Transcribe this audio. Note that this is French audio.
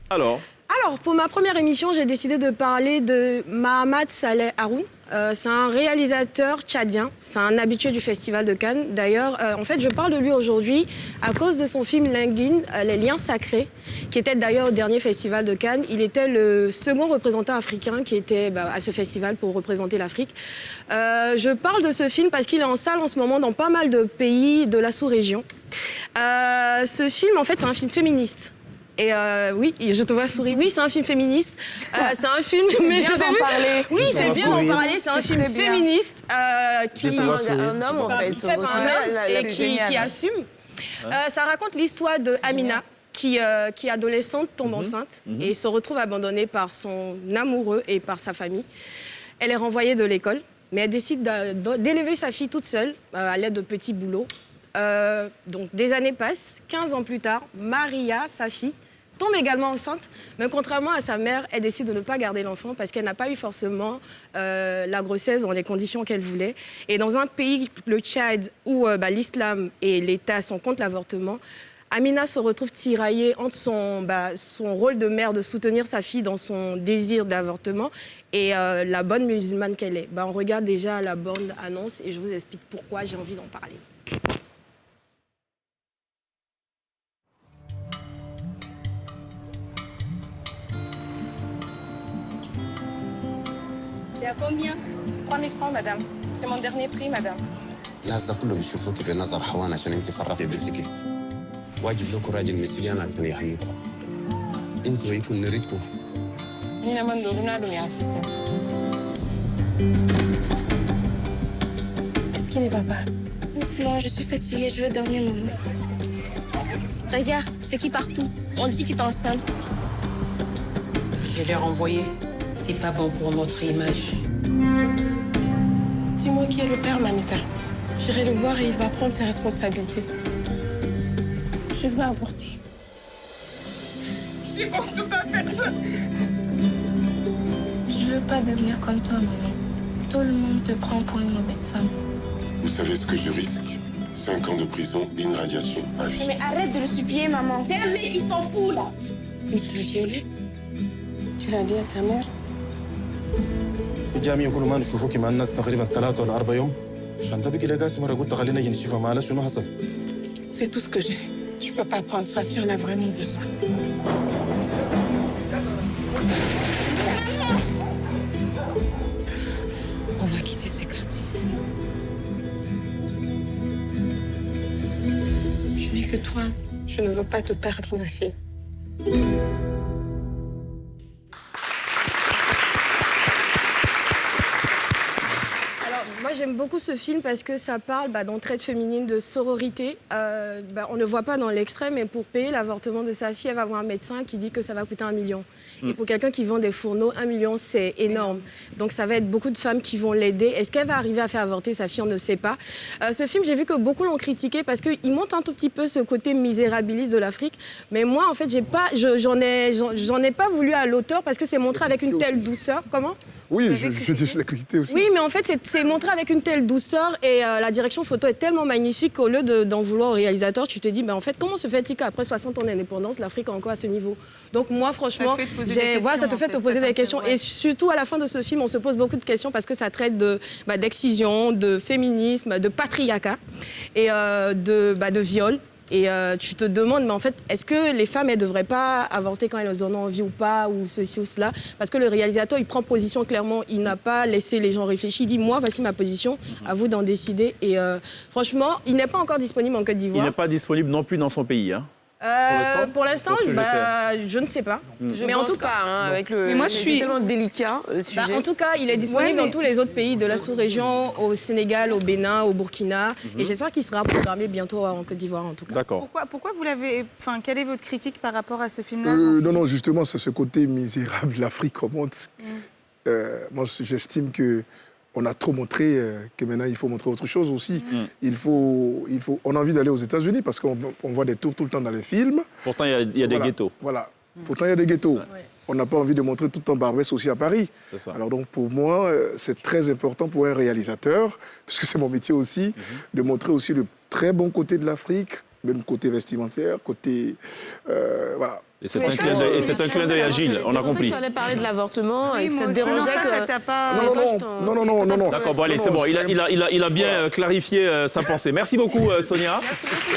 Alors, pour ma première émission, j'ai décidé de parler de Mahamat Saleh Haroun. C'est un réalisateur tchadien, c'est un habitué du Festival de Cannes. D'ailleurs, en fait, je parle de lui aujourd'hui à cause de son film Linguine, Les Liens Sacrés, qui était d'ailleurs au dernier Festival de Cannes. Il était le second représentant africain qui était à ce festival pour représenter l'Afrique. Je parle de ce film parce qu'il est en salle en ce moment dans pas mal de pays de la sous-région. Ce film, en fait, c'est un film féministe. Et oui, je te vois sourire. Oui, c'est un film féministe. C'est un film. Mais je d'en parler. Oui, c'est bien d'en parler. C'est un film féministe qui un homme en fait, qui assume. Ça raconte l'histoire de Amina qui adolescente tombe enceinte et se retrouve abandonnée par son amoureux et par sa famille. Elle est renvoyée de l'école, mais elle décide d'élever sa fille toute seule à l'aide de petits boulots. Donc des années passent, 15 ans plus tard, Maria, sa fille, tombe également enceinte, mais contrairement à sa mère, elle décide de ne pas garder l'enfant parce qu'elle n'a pas eu forcément la grossesse dans les conditions qu'elle voulait. Et dans un pays, le Tchad, où l'islam et l'État sont contre l'avortement, Amina se retrouve tiraillée entre son rôle de mère de soutenir sa fille dans son désir d'avortement et la bonne musulmane qu'elle est. On regarde déjà la bande annonce et je vous explique pourquoi j'ai envie d'en parler. C'est à combien? 3 000 francs, madame. C'est mon dernier prix, madame. الناس ده كله بيشوفوكي بنظر حوان عشان انت فرطتي بنتك. واجب لكم راجل مسيان عشان يحييكم. انتوا يكون نريدكم. Nina mando lunado mi afisa. Est-ce qu'il ne va pas? Doucement, je suis fatiguée, je veux dormir, maman. Regarde, c'est qui partout? On dit qu'il est enceinte. Je l'ai renvoyé. C'est pas bon pour notre image. Dis-moi qui est le père, Mamita. J'irai le voir et il va prendre ses responsabilités. Je veux avorter. C'est bon, je peux pas faire ça. Je veux pas devenir comme toi, maman. Tout le monde te prend pour une mauvaise femme. Vous savez ce que je risque? 5 ans de prison et une radiation à vie. Mais arrête de le supplier, maman. C'est un mec, il s'en fout, là. Il se le violé. Tu l'as dit à ta mère? الجامعة كل ما نشوفوك مع الناس تقريبا 3 ولا 4 يوم عشان تبقي لقاس مرة قلت خلينا نجي نشوفها معلش شنو حصل. C'est tout ce que j'ai. Je peux pas prendre ça si on a vraiment besoin. On va quitter ces quartiers. Je n'ai que toi. Je ne veux pas te perdre, ma fille. Moi, j'aime beaucoup ce film parce que ça parle d'entraide féminine, de sororité. On ne voit pas dans l'extrait, mais pour payer l'avortement de sa fille, elle va voir un médecin qui dit que ça va coûter 1 million. Et pour quelqu'un qui vend des fourneaux, 1 million, c'est énorme. Donc, ça va être beaucoup de femmes qui vont l'aider. Est-ce qu'elle va arriver à faire avorter sa fille? On ne sait pas. Ce film, j'ai vu que beaucoup l'ont critiqué parce qu'il montre un tout petit peu ce côté misérabiliste de l'Afrique. Mais moi, en fait, j'en ai pas voulu à l'auteur parce que c'est montré avec une telle douceur. Comment? Oui, je l'ai critiqué aussi. Oui, mais en fait, c'est montré avec une telle douceur et la direction photo est tellement magnifique qu'au lieu d'en vouloir au réalisateur, tu te dis, en fait, comment se fait-il qu'après 60 ans d'indépendance, l'Afrique est encore à ce niveau? Donc moi, franchement, ça te fait te poser des questions. Et surtout, à la fin de ce film, on se pose beaucoup de questions parce que ça traite d'excision, de féminisme, de patriarcat et de viol. Et tu te demandes, mais en fait, est-ce que les femmes, elles ne devraient pas avorter quand elles en ont envie ou pas, ou ceci ou cela? Parce que le réalisateur, il prend position clairement, il n'a pas laissé les gens réfléchir. Il dit, moi, voici ma position, à vous d'en décider. Et franchement, il n'est pas encore disponible en Côte d'Ivoire. Il n'est pas disponible non plus dans son pays, hein. Pour l'instant, je ne sais pas. Mais en tout cas, avec le. Mais moi, je suis tellement délicat sujet. En tout cas, il est disponible dans tous les autres pays de la sous-région, au Sénégal, au Bénin, au Burkina. Et j'espère qu'il sera programmé bientôt en Côte d'Ivoire, en tout cas. D'accord. Pourquoi vous l'avez. Enfin, quelle est votre critique par rapport à ce film-là? Non, justement, c'est ce côté misérable, l'Afrique remonte. Moi, j'estime que. On a trop montré que maintenant, il faut montrer autre chose aussi. On a envie d'aller aux États-Unis parce qu'on voit des tours tout le temps dans les films. Pourtant, il y a des ghettos. Voilà. Pourtant, il y a des ghettos. Ouais. On n'a pas envie de montrer tout le temps Barbès aussi à Paris. C'est ça. Alors donc, pour moi, c'est très important pour un réalisateur, puisque c'est mon métier aussi, de montrer aussi le très bon côté de l'Afrique, même côté vestimentaire, côté... voilà. Et c'est un clin d'œil à Gilles, on a compris. Tu allais parler de l'avortement et que ça te Non, dérangeait ça t'a pas... Non. D'accord, bon allez, c'est bon, il a bien clarifié sa pensée. Merci beaucoup, Sonia. Merci beaucoup.